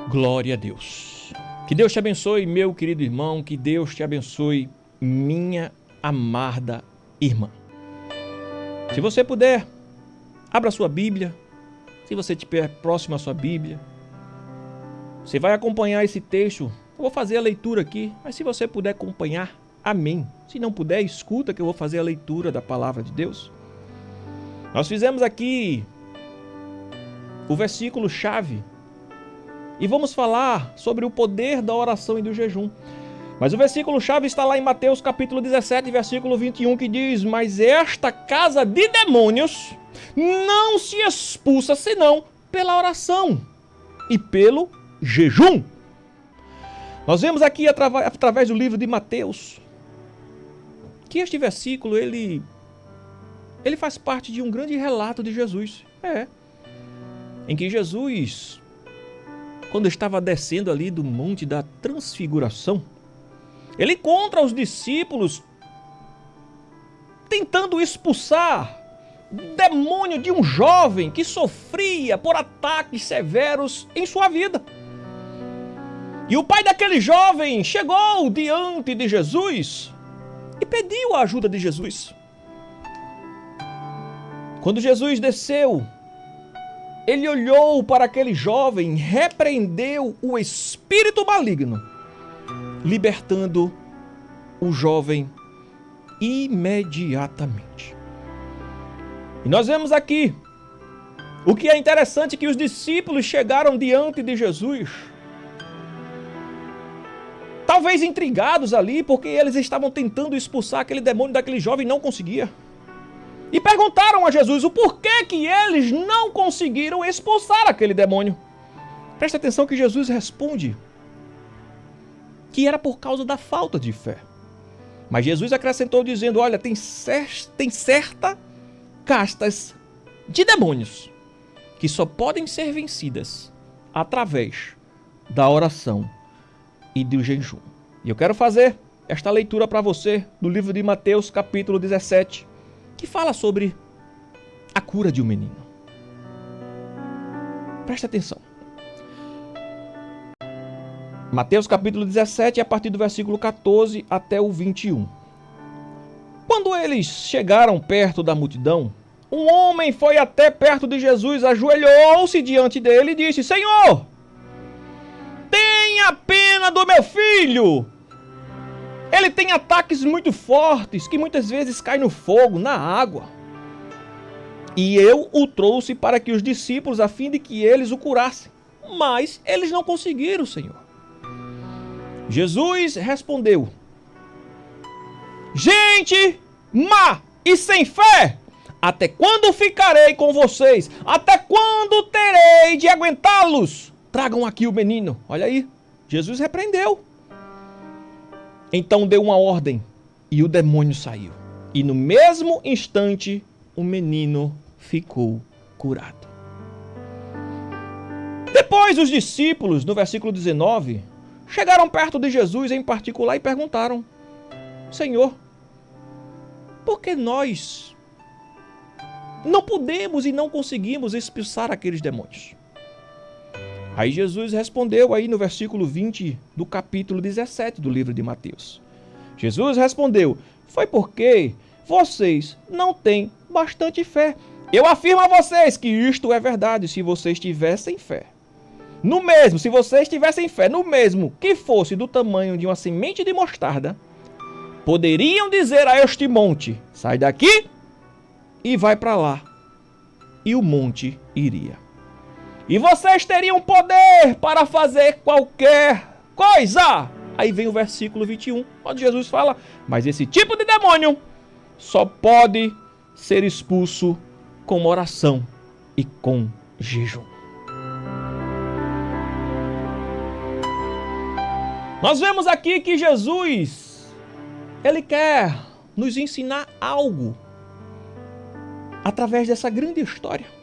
Glória a Deus. Que Deus te abençoe, meu querido irmão. Que Deus te abençoe, minha amada irmã. Se você puder, abra sua Bíblia. Se você estiver próximo à sua Bíblia, você vai acompanhar esse texto. Eu vou fazer a leitura aqui, mas se você puder acompanhar, amém. Se não puder, escuta que eu vou fazer a leitura da palavra de Deus. Nós fizemos aqui o versículo-chave e vamos falar sobre o poder da oração e do jejum. Mas o versículo-chave está lá em Mateus capítulo 17, versículo 21, que diz: mas esta casa de demônios não se expulsa senão pela oração e pelo jejum. Nós vemos aqui através do livro de Mateus que este versículo ele faz parte de um grande relato de Jesus. Em que Jesus, quando estava descendo ali do Monte da Transfiguração, ele encontra os discípulos tentando expulsar o demônio de um jovem que sofria por ataques severos em sua vida. E o pai daquele jovem chegou diante de Jesus e pediu a ajuda de Jesus. Quando Jesus desceu, ele olhou para aquele jovem, repreendeu o espírito maligno, libertando o jovem imediatamente. E nós vemos aqui o que é interessante, que os discípulos chegaram diante de Jesus, talvez intrigados ali, porque eles estavam tentando expulsar aquele demônio daquele jovem e não conseguia. E perguntaram a Jesus o porquê que eles não conseguiram expulsar aquele demônio. Presta atenção que Jesus responde que era por causa da falta de fé. Mas Jesus acrescentou dizendo: olha, tem certas castas de demônios que só podem ser vencidas através da oração e do jejum. E eu quero fazer esta leitura para você do livro de Mateus capítulo 17, que fala sobre a cura de um menino. Presta atenção. Mateus capítulo 17, a partir do versículo 14 até o 21. Quando eles chegaram perto da multidão, um homem foi até perto de Jesus, ajoelhou-se diante dele e disse: Senhor, tenha pena do meu filho. Ele tem ataques muito fortes, que muitas vezes caem no fogo, na água. E eu o trouxe para que os discípulos, a fim de que eles o curassem. Mas eles não conseguiram, Senhor. Jesus respondeu: gente má e sem fé, até quando ficarei com vocês? Até quando terei de aguentá-los? Tragam aqui o menino. Olha aí, Jesus repreendeu. Então deu uma ordem e o demônio saiu. E no mesmo instante o menino ficou curado. Depois os discípulos, no versículo 19, chegaram perto de Jesus em particular e perguntaram: Senhor, por que nós não podemos e não conseguimos expulsar aqueles demônios? Aí Jesus respondeu aí no versículo 20 do capítulo 17 do livro de Mateus. Jesus respondeu: foi porque vocês não têm bastante fé. Eu afirmo a vocês que isto é verdade, se vocês tivessem fé. Se vocês tivessem fé, no mesmo que fosse do tamanho de uma semente de mostarda, poderiam dizer a este monte: sai daqui e vai para lá. E o monte iria. E vocês teriam poder para fazer qualquer coisa. Aí vem o versículo 21, onde Jesus fala: mas esse tipo de demônio só pode ser expulso com oração e com jejum. Nós vemos aqui que Jesus, ele quer nos ensinar algo através dessa grande história.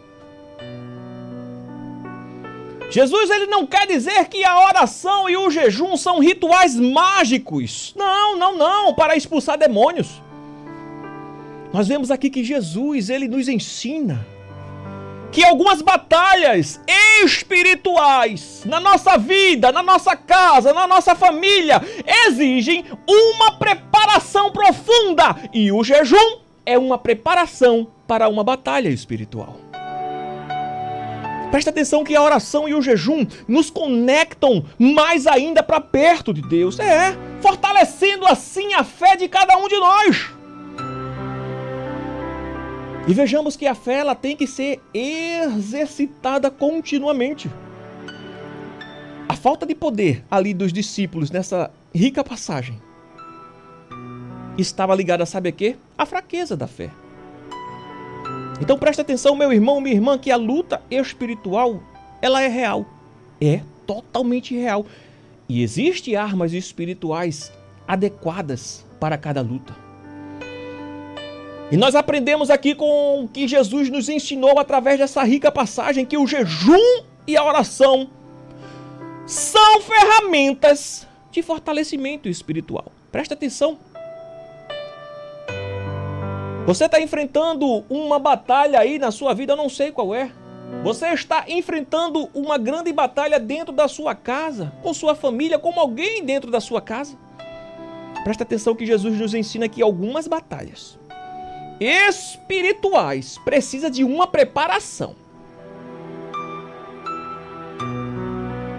Jesus, ele não quer dizer que a oração e o jejum são rituais mágicos. Não, para expulsar demônios. Nós vemos aqui que Jesus, ele nos ensina que algumas batalhas espirituais na nossa vida, na nossa casa, na nossa família, exigem uma preparação profunda. E o jejum é uma preparação para uma batalha espiritual. Presta atenção que a oração e o jejum nos conectam mais ainda para perto de Deus. Fortalecendo assim a fé de cada um de nós. E vejamos que a fé ela tem que ser exercitada continuamente. A falta de poder ali dos discípulos nessa rica passagem estava ligada, sabe a quê? A fraqueza da fé. Então presta atenção, meu irmão, minha irmã, que a luta espiritual, ela é real. É totalmente real. E existem armas espirituais adequadas para cada luta. E nós aprendemos aqui com o que Jesus nos ensinou através dessa rica passagem, que o jejum e a oração são ferramentas de fortalecimento espiritual. Presta atenção. Você está enfrentando uma batalha aí na sua vida, eu não sei qual é. Você está enfrentando uma grande batalha dentro da sua casa, com sua família, com alguém dentro da sua casa. Presta atenção que Jesus nos ensina que algumas batalhas espirituais precisam de uma preparação.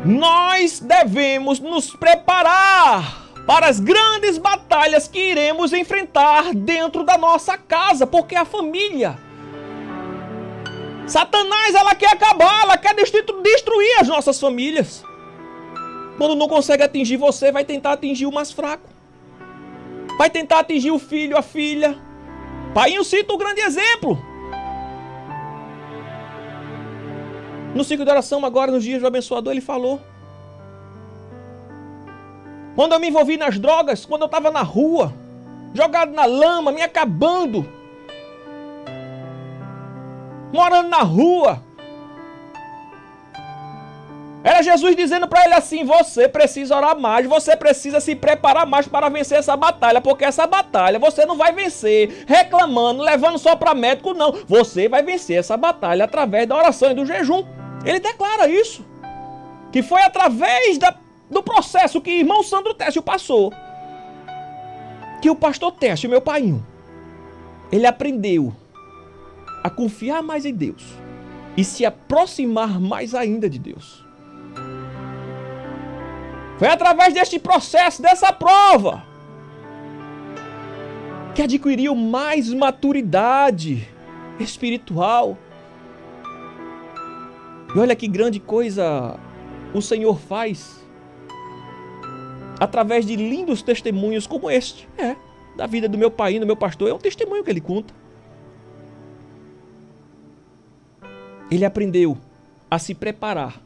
Nós devemos nos preparar para as grandes batalhas que iremos enfrentar dentro da nossa casa, porque a família, Satanás, ela quer acabar, ela quer destruir as nossas famílias. Quando não consegue atingir você, vai tentar atingir o mais fraco, vai tentar atingir o filho, a filha. Painho cita um grande exemplo. No ciclo de oração agora, nos dias do abençoador, ele falou: quando eu me envolvi nas drogas, quando eu estava na rua, jogado na lama, me acabando, morando na rua, era Jesus dizendo para ele assim: você precisa orar mais, você precisa se preparar mais para vencer essa batalha, porque essa batalha você não vai vencer reclamando, levando só para médico, não. Você vai vencer essa batalha através da oração e do jejum. Ele declara isso, que foi através do processo que irmão Sandro Técio passou, que o pastor Técio, meu painho, ele aprendeu a confiar mais em Deus e se aproximar mais ainda de Deus. Foi através deste processo, dessa prova, que adquiriu mais maturidade espiritual. E olha que grande coisa o Senhor faz através de lindos testemunhos como este. Da vida do meu pai, do meu pastor, é um testemunho que ele conta. Ele aprendeu a se preparar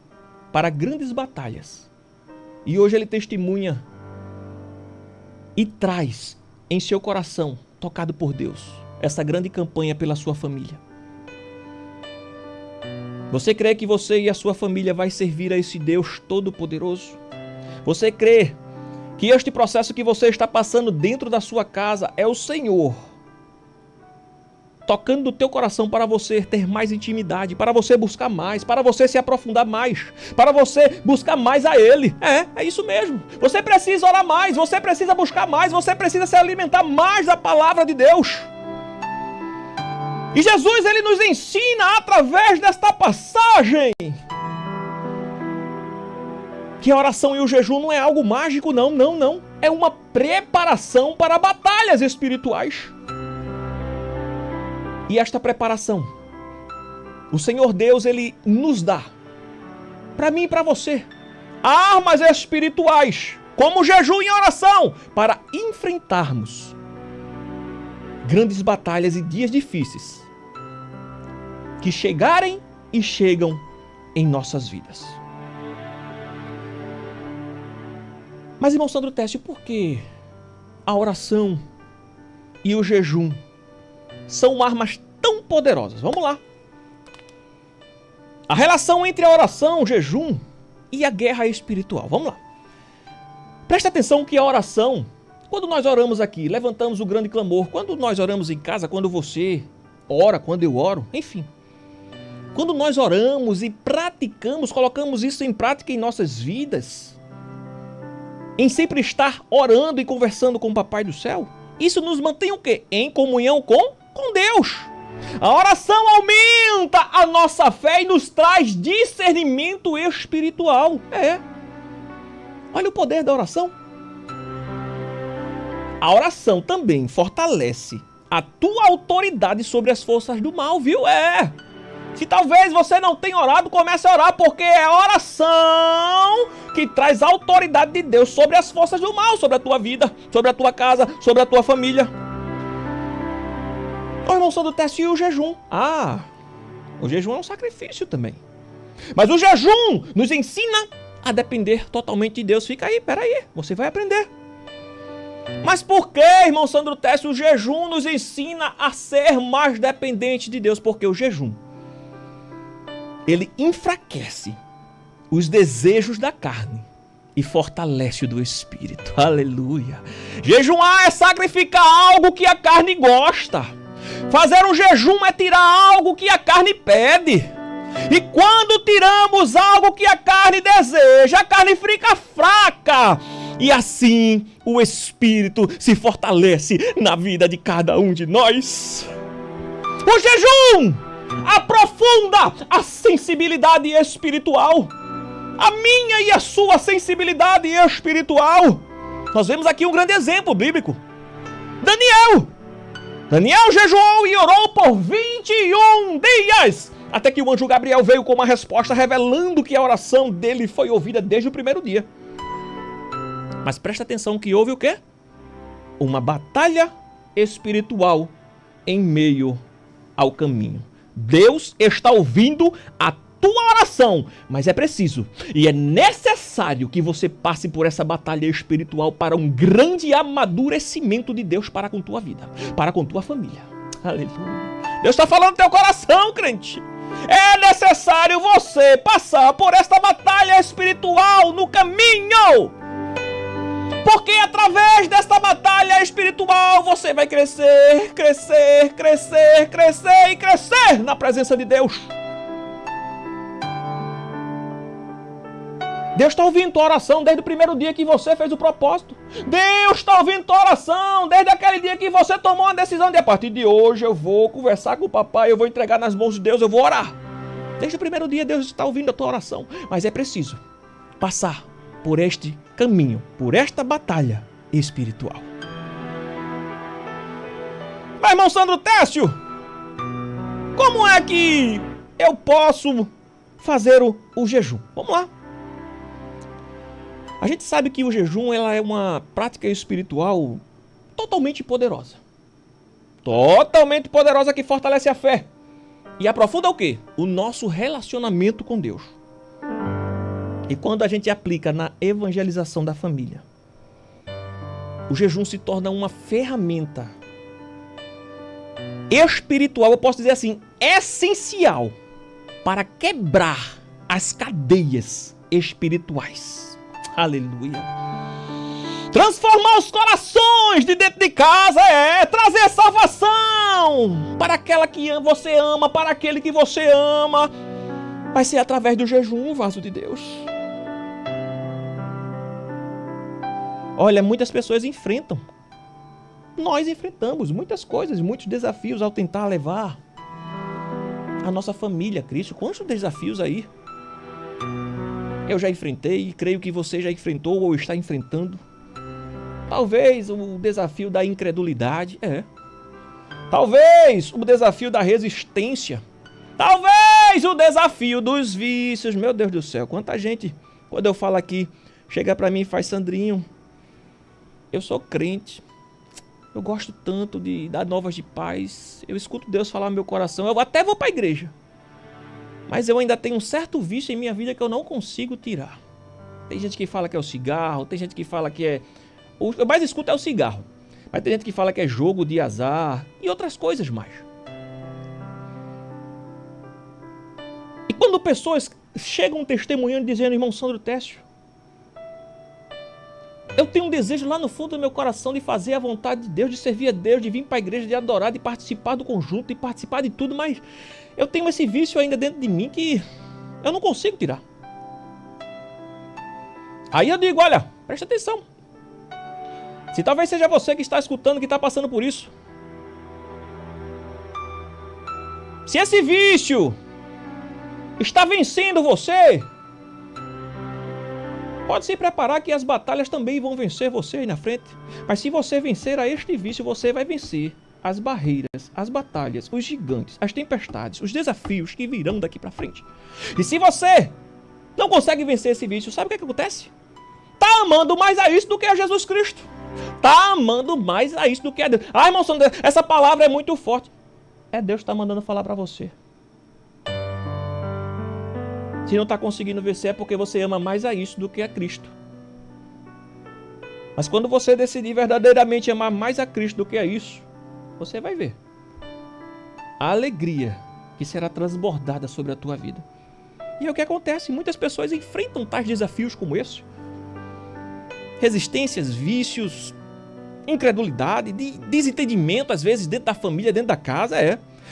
para grandes batalhas. E hoje ele testemunha e traz em seu coração, tocado por Deus, essa grande campanha pela sua família. Você crê que você e a sua família vai servir a esse Deus Todo-Poderoso? Você crê que este processo que você está passando dentro da sua casa é o Senhor tocando no teu coração para você ter mais intimidade, para você buscar mais, para você se aprofundar mais, para você buscar mais a Ele? É isso mesmo. Você precisa orar mais, você precisa buscar mais, você precisa se alimentar mais da palavra de Deus. E Jesus, ele nos ensina através desta passagem que a oração e o jejum não é algo mágico, não. É uma preparação para batalhas espirituais. E esta preparação, o Senhor Deus, ele nos dá, para mim e para você, armas espirituais, como jejum e oração, para enfrentarmos grandes batalhas e dias difíceis que chegarem e chegam em nossas vidas. Mas, irmão Sandro Técio, por que a oração e o jejum são armas tão poderosas? Vamos lá. A relação entre a oração, o jejum e a guerra espiritual. Vamos lá. Presta atenção que a oração, quando nós oramos aqui, levantamos o grande clamor, quando nós oramos em casa, quando você ora, quando eu oro, enfim. Quando nós oramos e praticamos, colocamos isso em prática em nossas vidas, em sempre estar orando e conversando com o Papai do Céu, isso nos mantém o quê? Em comunhão com Deus. A oração aumenta a nossa fé e nos traz discernimento espiritual. Olha o poder da oração. A oração também fortalece a tua autoridade sobre as forças do mal, viu? Se talvez você não tenha orado, comece a orar, porque é a oração que traz a autoridade de Deus sobre as forças do mal, sobre a tua vida, sobre a tua casa, sobre a tua família. O irmão Sandro Técio, e o jejum? O jejum é um sacrifício também. Mas o jejum nos ensina a depender totalmente de Deus. Fica aí, peraí, você vai aprender. Mas por que, irmão Sandro Técio, o jejum nos ensina a ser mais dependente de Deus? Porque o jejum, ele enfraquece os desejos da carne e fortalece o do espírito. Aleluia. Jejuar é sacrificar algo que a carne gosta. Fazer um jejum é tirar algo que a carne pede. E quando tiramos algo que a carne deseja, a carne fica fraca. E assim o Espírito se fortalece na vida de cada um de nós. O jejum aprofunda a sensibilidade espiritual. A minha e a sua sensibilidade espiritual. Nós vemos aqui um grande exemplo bíblico. Daniel jejuou e orou por 21 dias. Até que o anjo Gabriel veio com uma resposta revelando que a oração dele foi ouvida desde o primeiro dia. Mas presta atenção que houve o quê? Uma batalha espiritual em meio ao caminho. Deus está ouvindo a tua oração, mas é preciso e é necessário que você passe por essa batalha espiritual para um grande amadurecimento de Deus para com tua vida, para com tua família. Aleluia. Deus está falando no teu coração, crente. É necessário você passar por esta batalha espiritual no caminho. Porque através desta batalha espiritual você vai crescer, crescer, crescer, crescer e crescer na presença de Deus. Deus está ouvindo tua oração desde o primeiro dia que você fez o propósito. Deus está ouvindo tua oração desde aquele dia que você tomou uma decisão de a partir de hoje eu vou conversar com o papai, eu vou entregar nas mãos de Deus, eu vou orar. Desde o primeiro dia Deus está ouvindo a tua oração. Mas é preciso passar por este caminho, por esta batalha espiritual. Mas, irmão Sandro Técio, como é que eu posso fazer o jejum? Vamos lá. A gente sabe que o jejum ela é uma prática espiritual totalmente poderosa. Totalmente poderosa que fortalece a fé. E aprofunda o quê? O nosso relacionamento com Deus. E quando a gente aplica na evangelização da família, o jejum se torna uma ferramenta espiritual, eu posso dizer assim, essencial para quebrar as cadeias espirituais. Aleluia. Transformar os corações de dentro de casa trazer salvação para aquela que você ama, para aquele que você ama. Vai ser através do jejum, vaso de Deus. Olha, muitas pessoas enfrentam. Nós enfrentamos muitas coisas, muitos desafios ao tentar levar a nossa família a Cristo. Quantos desafios aí? Eu já enfrentei e creio que você já enfrentou ou está enfrentando. Talvez o desafio da incredulidade, Talvez o desafio da resistência. Talvez o desafio dos vícios. Meu Deus do céu, quanta gente, quando eu falo aqui, chega pra mim e faz: Sandrinho, eu sou crente, eu gosto tanto de dar novas de paz, eu escuto Deus falar no meu coração, eu até vou pra igreja, mas eu ainda tenho um certo vício em minha vida que eu não consigo tirar. Tem gente que fala que é o cigarro, tem gente que fala que é... O que eu mais escuto é o cigarro, mas tem gente que fala que é jogo de azar e outras coisas mais. E quando pessoas chegam testemunhando, dizendo: irmão Sandro Técio, Eu tenho um desejo lá no fundo do meu coração de fazer a vontade de Deus, de servir a Deus, de vir para a igreja, de adorar, de participar do conjunto, de participar de tudo, mas eu tenho esse vício ainda dentro de mim que eu não consigo tirar. Aí eu digo, olha, presta atenção. Se talvez seja você que está escutando, que está passando por isso. Se esse vício está vencendo você, pode se preparar que as batalhas também vão vencer você aí na frente. Mas se você vencer a este vício, você vai vencer as barreiras, as batalhas, os gigantes, as tempestades, os desafios que virão daqui para frente. E se você não consegue vencer esse vício, sabe o que acontece? Tá amando mais a isso do que a Jesus Cristo. Tá amando mais a isso do que a Deus. Ah, irmão, essa palavra é muito forte. É Deus que está mandando falar para você. Se não está conseguindo vencer é porque você ama mais a isso do que a Cristo. Mas quando você decidir verdadeiramente amar mais a Cristo do que a isso, você vai ver a alegria que será transbordada sobre a tua vida. E é o que acontece, muitas pessoas enfrentam tais desafios como esse. Resistências, vícios, incredulidade, desentendimento às vezes dentro da família, dentro da casa,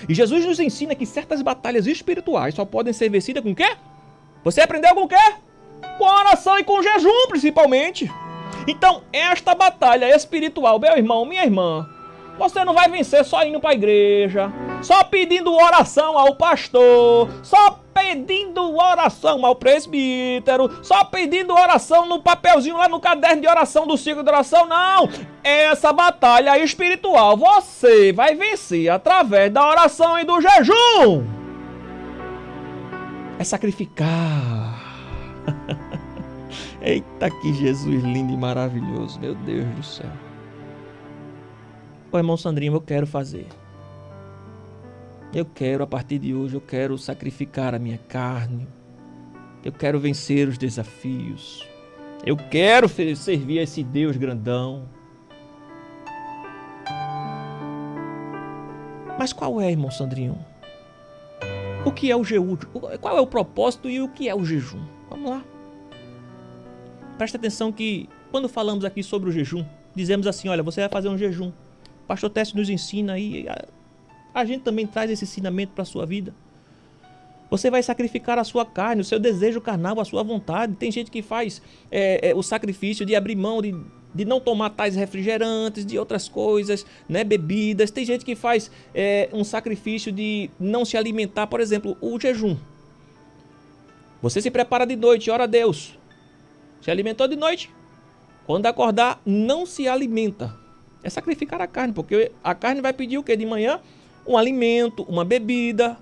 E Jesus nos ensina que certas batalhas espirituais só podem ser vencidas com o quê? Você aprendeu com o quê? Com oração e com jejum, principalmente. Então, esta batalha espiritual, meu irmão, minha irmã, você não vai vencer só indo para a igreja, só pedindo oração ao pastor, só pedindo oração ao presbítero, só pedindo oração no papelzinho lá no caderno de oração do ciclo de oração, não. Essa batalha espiritual você vai vencer através da oração e do jejum. É sacrificar. Eita, que Jesus lindo e maravilhoso, meu Deus do céu. Ô irmão Sandrinho, eu quero fazer. Eu quero, a partir de hoje, eu quero sacrificar a minha carne. Eu quero vencer os desafios. Eu quero servir a esse Deus grandão. Mas qual é, irmão Sandrinho? O que é o jejum? Qual é o propósito e o que é o jejum? Vamos lá. Presta atenção que quando falamos aqui sobre o jejum, dizemos assim, olha, você vai fazer um jejum. O pastor Técio nos ensina aí, a gente também traz esse ensinamento para a sua vida. Você vai sacrificar a sua carne, o seu desejo carnal, a sua vontade. Tem gente que faz o sacrifício de abrir mão de não tomar tais refrigerantes, de outras coisas, né, bebidas. Tem gente que faz um sacrifício de não se alimentar, por exemplo, o jejum. Você se prepara de noite, ora a Deus. Se alimentou de noite. Quando acordar, não se alimenta. É sacrificar a carne, porque a carne vai pedir o quê? De manhã, um alimento, uma bebida,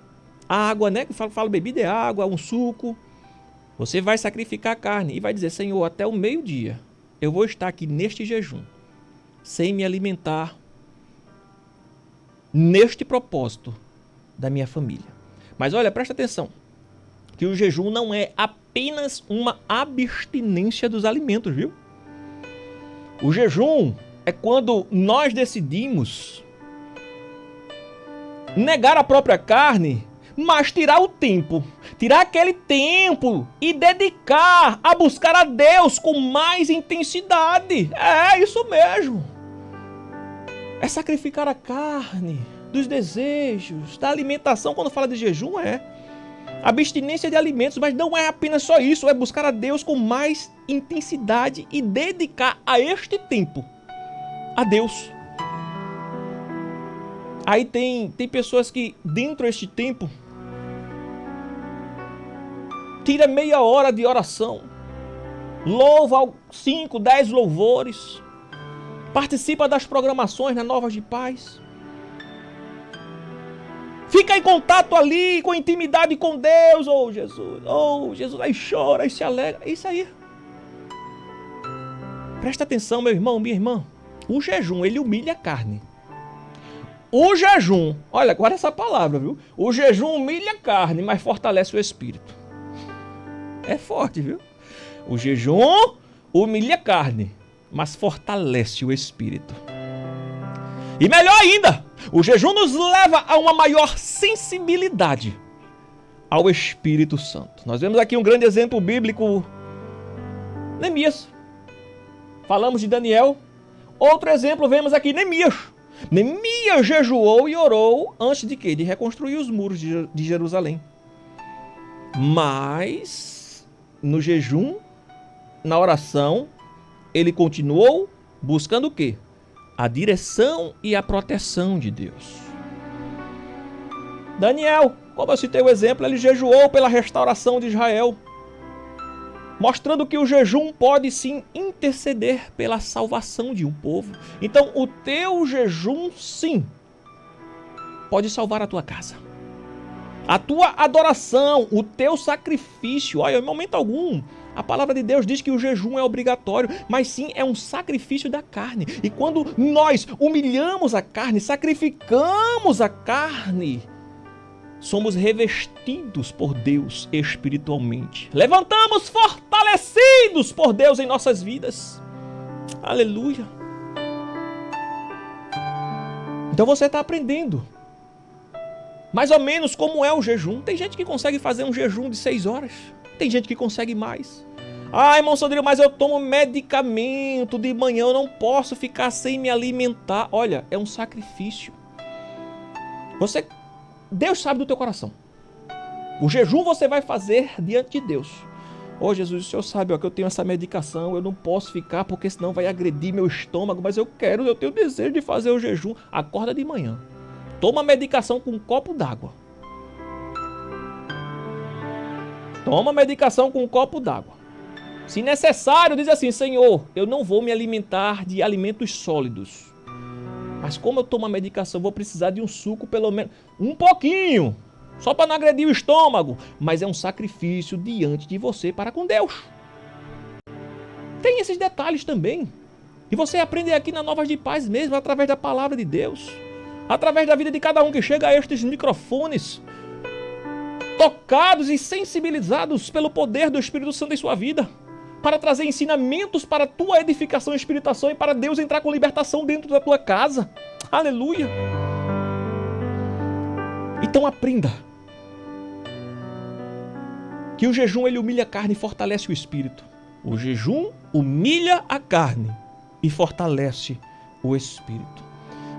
água, né? Falo bebida é água, um suco. Você vai sacrificar a carne e vai dizer, Senhor, até o meio-dia, eu vou estar aqui neste jejum, sem me alimentar, neste propósito da minha família. Mas olha, presta atenção, que o jejum não é apenas uma abstinência dos alimentos, viu? O jejum é quando nós decidimos negar a própria carne, mas tirar o tempo, tirar aquele tempo e dedicar a buscar a Deus com mais intensidade. É isso mesmo. É sacrificar a carne, dos desejos, da alimentação. Quando fala de jejum abstinência de alimentos, mas não é apenas só isso, é buscar a Deus com mais intensidade e dedicar a este tempo a Deus. Aí tem pessoas que dentro deste tempo tira meia hora de oração, louva 5, 10 louvores, participa das programações na Novas de Paz, fica em contato ali com intimidade com Deus. Oh Jesus, aí chora, aí se alegra. É isso aí. Presta atenção, meu irmão, minha irmã. O jejum, ele humilha a carne. O jejum, olha, guarda essa palavra, viu? O jejum humilha a carne, mas fortalece o espírito. É forte, viu? O jejum humilha a carne, mas fortalece o espírito. E melhor ainda, o jejum nos leva a uma maior sensibilidade ao Espírito Santo. Nós vemos aqui um grande exemplo bíblico, Neemias. Falamos de Daniel. Outro exemplo, vemos aqui Neemias. Neemias jejuou e orou antes de quê? De reconstruir os muros de Jerusalém. Mas, no jejum, na oração, ele continuou buscando o quê? A direção e a proteção de Deus. Daniel, como eu citei o exemplo, ele jejuou pela restauração de Israel, mostrando que o jejum pode sim interceder pela salvação de um povo. Então, o teu jejum, sim, pode salvar a tua casa. A tua adoração, o teu sacrifício. Olha, em momento algum, a palavra de Deus diz que o jejum é obrigatório, mas sim é um sacrifício da carne. E quando nós humilhamos a carne, sacrificamos a carne, somos revestidos por Deus espiritualmente. Levantamos fortalecidos por Deus em nossas vidas. Aleluia. Então você está aprendendo mais ou menos como é o jejum. Tem gente que consegue fazer um jejum de 6 horas. Tem gente que consegue mais. Ah, irmão Sandrinho, mas eu tomo medicamento de manhã, eu não posso ficar sem me alimentar. Olha, é um sacrifício. Deus sabe do teu coração. O jejum você vai fazer diante de Deus. Ô Jesus, o Senhor sabe que eu tenho essa medicação, eu não posso ficar porque senão vai agredir meu estômago, mas eu tenho desejo de fazer o jejum. Acorda de manhã. Toma a medicação com um copo d'água. Toma a medicação com um copo d'água. Se necessário, diz assim: Senhor, eu não vou me alimentar de alimentos sólidos. Mas como eu tomo a medicação, vou precisar de um suco, pelo menos um pouquinho, só para não agredir o estômago. Mas é um sacrifício diante de você para com Deus. Tem esses detalhes também. E você aprende aqui na Novas de Paz mesmo, através da palavra de Deus. Através da vida de cada um que chega a estes microfones, tocados e sensibilizados pelo poder do Espírito Santo em sua vida, para trazer ensinamentos para a tua edificação e espiritação e para Deus entrar com libertação dentro da tua casa. Aleluia! Então aprenda que o jejum ele humilha a carne e fortalece o espírito. O jejum humilha a carne e fortalece o espírito.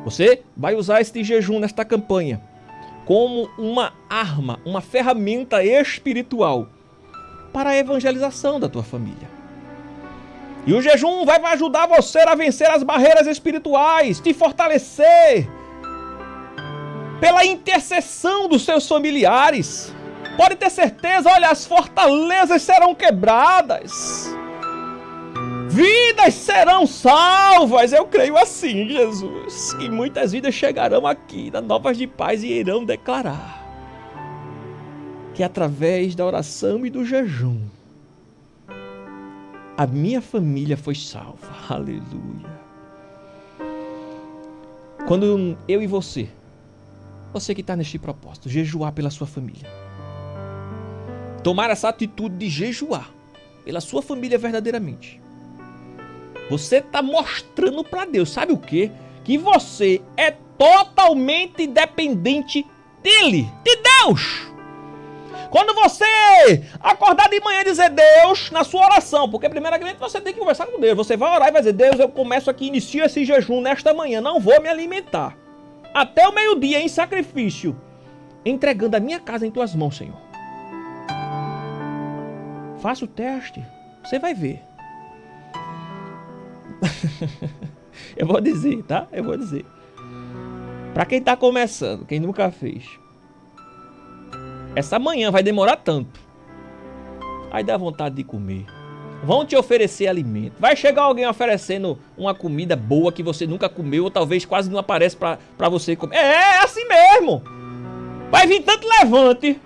Você vai usar este jejum nesta campanha como uma arma, uma ferramenta espiritual para a evangelização da tua família. E o jejum vai ajudar você a vencer as barreiras espirituais, te fortalecer pela intercessão dos seus familiares. Pode ter certeza, olha, as fortalezas serão quebradas. Vidas serão salvas, eu creio assim, Jesus. E muitas vidas chegarão aqui na Novas de Paz e irão declarar que através da oração e do jejum, a minha família foi salva. Aleluia. Quando eu e você que está neste propósito, jejuar pela sua família, tomar essa atitude de jejuar pela sua família verdadeiramente, você está mostrando para Deus, sabe o quê? Que você é totalmente dependente dele, de Deus. Quando você acordar de manhã e dizer Deus na sua oração, porque primeiramente você tem que conversar com Deus, você vai orar e vai dizer: Deus, eu começo aqui, inicio esse jejum nesta manhã, não vou me alimentar até o meio-dia em sacrifício, entregando a minha casa em tuas mãos, Senhor. Faça o teste, você vai ver. Eu vou dizer, tá? Eu vou dizer. Para quem tá começando, quem nunca fez, essa manhã vai demorar tanto. Aí dá vontade de comer. Vão te oferecer alimento. Vai chegar alguém oferecendo uma comida boa que você nunca comeu, ou talvez quase não aparece para você comer. É assim mesmo. Vai vir tanto levante.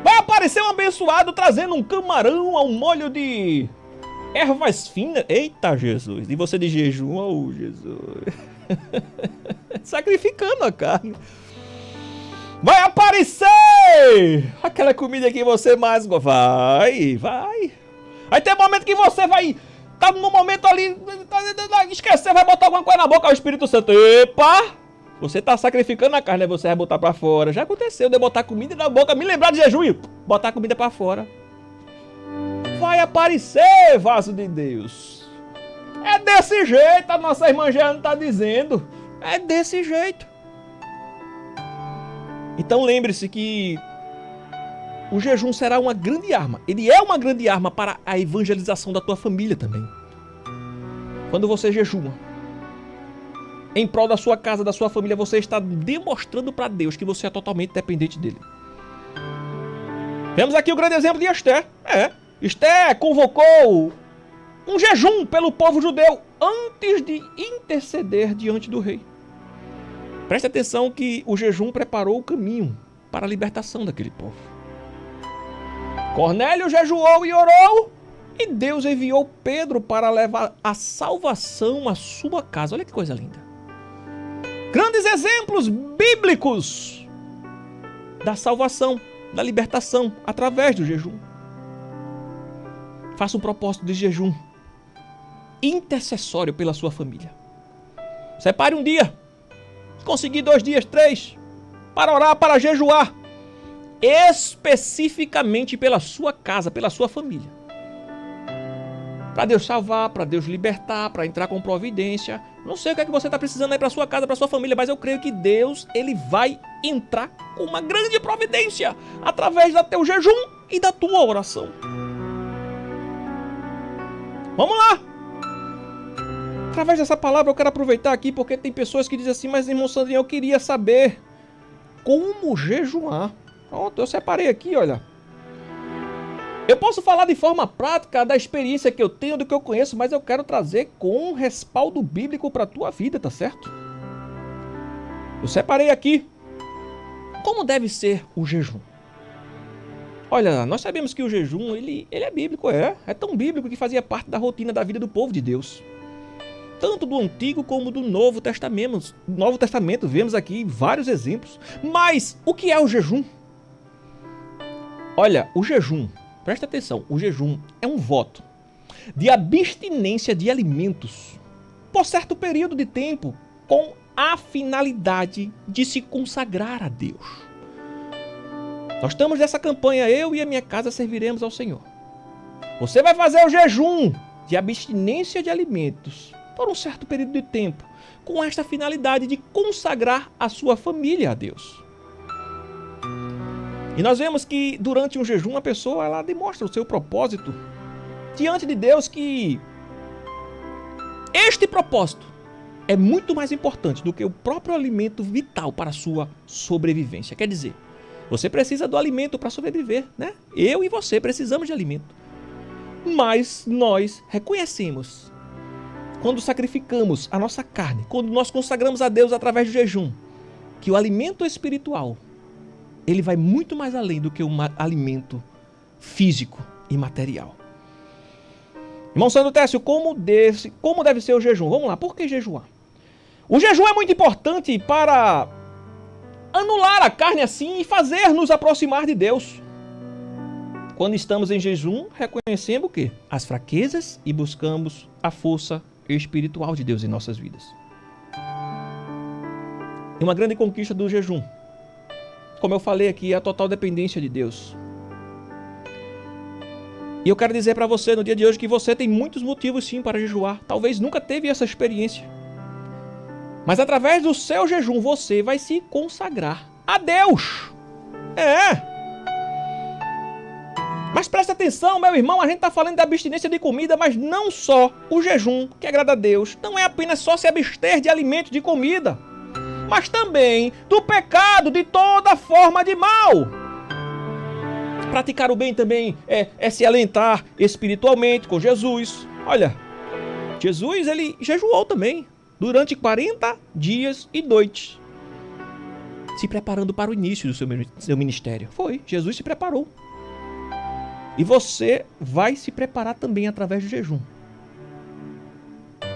Vai aparecer um abençoado trazendo um camarão a um molho de ervas finas. Eita, Jesus. E você de jejum, oh, Jesus. Sacrificando a carne. Vai aparecer aquela comida que você mais gosta. Vai. Aí tem um momento que você vai tá num momento ali, esquecer, vai botar alguma coisa na boca, o Espírito Santo. Epa! Você tá sacrificando a carne, aí você vai botar pra fora. Já aconteceu de eu botar comida na boca, me lembrar de jejum e botar a comida pra fora. Vai aparecer, vaso de Deus. É desse jeito, a nossa irmã Jeane está dizendo. É desse jeito. Então lembre-se que o jejum será uma grande arma. Ele é uma grande arma para a evangelização da tua família também. Quando você jejua em prol da sua casa, da sua família, você está demonstrando para Deus que você é totalmente dependente dele. Vemos aqui o grande exemplo de Esther. Esther convocou um jejum pelo povo judeu antes de interceder diante do rei. Preste atenção que o jejum preparou o caminho para a libertação daquele povo. Cornélio jejuou e orou, e Deus enviou Pedro para levar a salvação à sua casa. Olha que coisa linda. Grandes exemplos bíblicos da salvação, da libertação, através do jejum. Faça um propósito de jejum intercessório pela sua família. Separe um dia, se conseguir 2 dias, 3, para orar, para jejuar, especificamente pela sua casa, pela sua família. Para Deus salvar, para Deus libertar, para entrar com providência. Não sei o que é que você está precisando aí para sua casa, para sua família, mas eu creio que Deus, ele vai entrar com uma grande providência através do teu jejum e da tua oração. Vamos lá! Através dessa palavra eu quero aproveitar aqui porque tem pessoas que dizem assim, mas irmão Sandrinho, eu queria saber como jejuar. Pronto, eu separei aqui, olha. Eu posso falar de forma prática da experiência que eu tenho, do que eu conheço, mas eu quero trazer com um respaldo bíblico para a tua vida, tá certo? Eu separei aqui como deve ser o jejum. Olha, nós sabemos que o jejum, ele é bíblico, é tão bíblico que fazia parte da rotina da vida do povo de Deus. Tanto do Antigo como do Novo Testamento. No Novo Testamento vemos aqui vários exemplos. Mas o que é o jejum? Olha, o jejum, presta atenção, o jejum é um voto de abstinência de alimentos por certo período de tempo com a finalidade de se consagrar a Deus. Nós estamos nessa campanha, eu e a minha casa serviremos ao Senhor. Você vai fazer o jejum de abstinência de alimentos por um certo período de tempo, com esta finalidade de consagrar a sua família a Deus. E nós vemos que durante um jejum a pessoa ela demonstra o seu propósito diante de Deus, que este propósito é muito mais importante do que o próprio alimento vital para a sua sobrevivência. Quer dizer, você precisa do alimento para sobreviver, né? Eu e você precisamos de alimento. Mas nós reconhecemos, quando sacrificamos a nossa carne, quando nós consagramos a Deus através do jejum, que o alimento espiritual, ele vai muito mais além do que um alimento físico e material. Irmão Sandro Técio, como deve ser o jejum? Vamos lá, por que jejuar? O jejum é muito importante para anular a carne assim e fazer nos aproximar de Deus. Quando estamos em jejum, reconhecemos o quê? As fraquezas e buscamos a força espiritual de Deus em nossas vidas. E uma grande conquista do jejum, como eu falei aqui, é a total dependência de Deus. E eu quero dizer para você no dia de hoje que você tem muitos motivos sim para jejuar. Talvez nunca teve essa experiência. Mas através do seu jejum você vai se consagrar a Deus. Mas presta atenção, meu irmão, a gente está falando da abstinência de comida, mas não só o jejum que agrada a Deus. Não é apenas só se abster de alimento, de comida, mas também do pecado, de toda forma de mal. Praticar o bem também é se alentar espiritualmente com Jesus. Olha, Jesus, ele jejuou também durante 40 dias e noites, se preparando para o início do seu ministério. Jesus se preparou. E você vai se preparar também através do jejum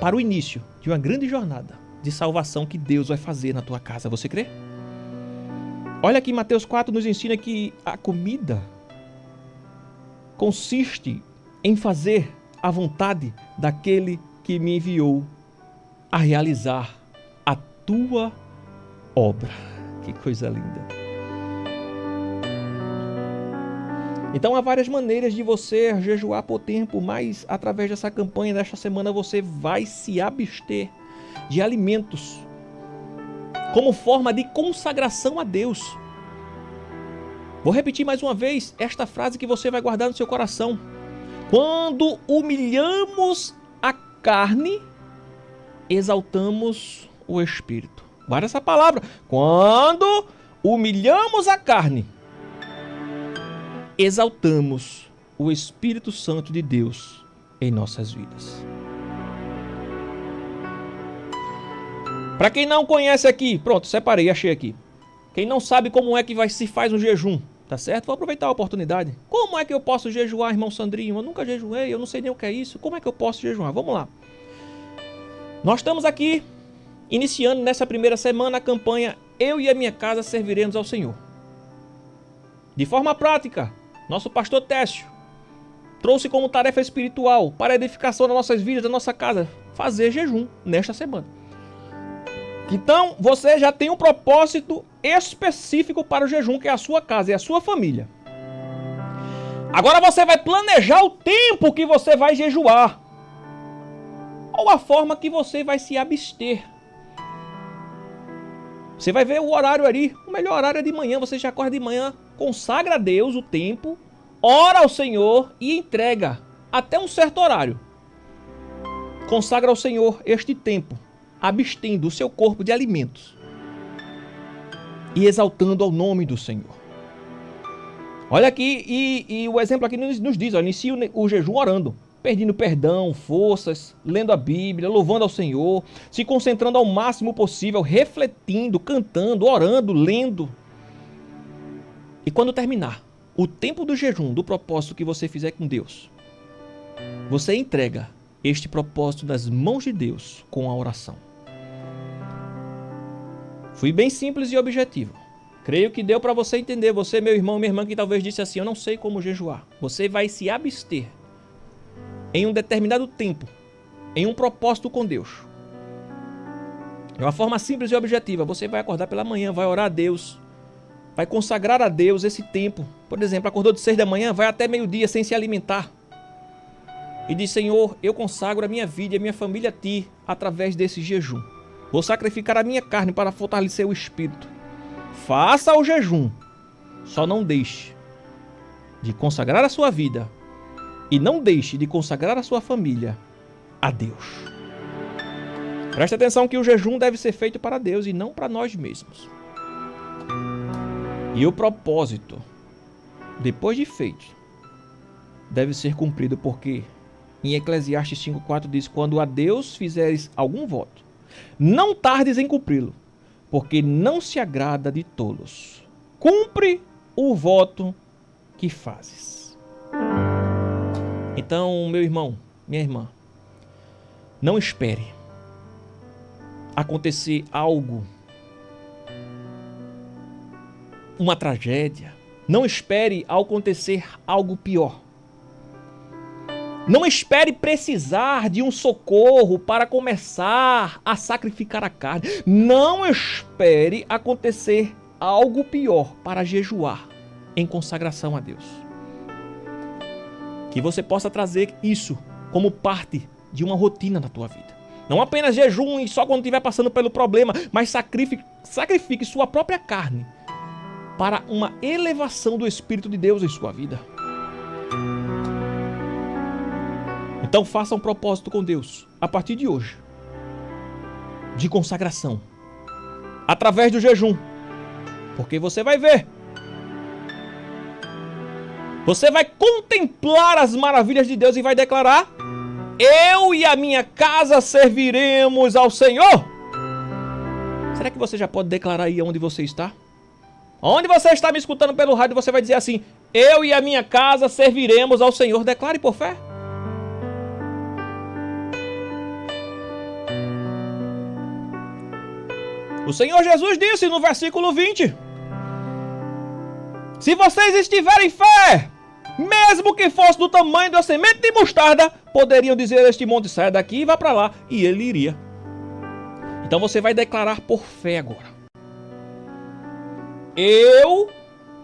para o início de uma grande jornada de salvação que Deus vai fazer na tua casa. Você crê? Olha que Mateus 4 nos ensina que a comida consiste em fazer a vontade daquele que me enviou a realizar a tua obra. Que coisa linda. Então há várias maneiras de você jejuar por tempo, mas através dessa campanha, desta semana, você vai se abster de alimentos como forma de consagração a Deus. Vou repetir mais uma vez esta frase que você vai guardar no seu coração. Quando humilhamos a carne, exaltamos o Espírito. Guarda essa palavra. Quando humilhamos a carne, exaltamos o Espírito Santo de Deus em nossas vidas. Para quem não conhece aqui, pronto, separei, achei aqui. Quem não sabe como é que se faz um jejum, tá certo? Vou aproveitar a oportunidade. Como é que eu posso jejuar, irmão Sandrinho? Eu nunca jejuei, eu não sei nem o que é isso. Como é que eu posso jejuar? Vamos lá. Nós estamos aqui iniciando nessa primeira semana a campanha Eu e a Minha Casa Serviremos ao Senhor. De forma prática, nosso pastor Técio trouxe como tarefa espiritual para a edificação das nossas vidas, da nossa casa, fazer jejum nesta semana. Então, você já tem um propósito específico para o jejum, que é a sua casa e a sua família. Agora você vai planejar o tempo que você vai jejuar, ou a forma que você vai se abster. Você vai ver o horário ali, o melhor horário é de manhã, você já acorda de manhã, consagra a Deus o tempo, ora ao Senhor e entrega até um certo horário. Consagra ao Senhor este tempo, abstendo o seu corpo de alimentos e exaltando ao nome do Senhor. Olha aqui, e o exemplo aqui nos diz, inicia o jejum orando, pedindo perdão, forças, lendo a Bíblia, louvando ao Senhor, se concentrando ao máximo possível, refletindo, cantando, orando, lendo. E quando terminar o tempo do jejum, do propósito que você fizer com Deus, você entrega este propósito nas mãos de Deus com a oração. Fui bem simples e objetivo. Creio que deu para você entender. Você, meu irmão, minha irmã, que talvez disse assim, eu não sei como jejuar. Você vai se abster em um determinado tempo, em um propósito com Deus. De uma forma simples e objetiva. Você vai acordar pela manhã, vai orar a Deus, vai consagrar a Deus esse tempo. Por exemplo, acordou de 6 da manhã, vai até meio-dia sem se alimentar. E diz, Senhor, eu consagro a minha vida e a minha família a Ti através desse jejum. Vou sacrificar a minha carne para fortalecer o espírito. Faça o jejum. Só não deixe de consagrar a sua vida e não deixe de consagrar a sua família a Deus. Preste atenção que o jejum deve ser feito para Deus e não para nós mesmos. E o propósito, depois de feito, deve ser cumprido porque em Eclesiastes 5,4 diz, quando a Deus fizeres algum voto, não tardes em cumpri-lo, porque não se agrada de tolos. Cumpre o voto que fazes. Então, meu irmão, minha irmã, não espere acontecer algo, uma tragédia. Não espere acontecer algo pior. Não espere precisar de um socorro para começar a sacrificar a carne. Não espere acontecer algo pior para jejuar em consagração a Deus. Que você possa trazer isso como parte de uma rotina na tua vida. Não apenas jejum e só quando estiver passando pelo problema, mas sacrifique sua própria carne para uma elevação do Espírito de Deus em sua vida. Então faça um propósito com Deus, a partir de hoje, de consagração, através do jejum, porque você vai ver, você vai contemplar as maravilhas de Deus e vai declarar, eu e a minha casa serviremos ao Senhor. Será que você já pode declarar aí onde você está? Onde você está me escutando pelo rádio, você vai dizer assim, eu e a minha casa serviremos ao Senhor. Declare por fé. O Senhor Jesus disse no versículo 20, se vocês estiverem fé, mesmo que fosse do tamanho da semente de mostarda, poderiam dizer a este monte, saia daqui e vá para lá, e ele iria. Então você vai declarar por fé agora. Eu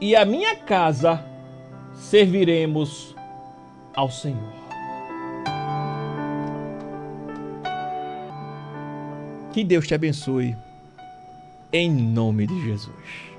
e a minha casa serviremos ao Senhor. Que Deus te abençoe, em nome de Jesus.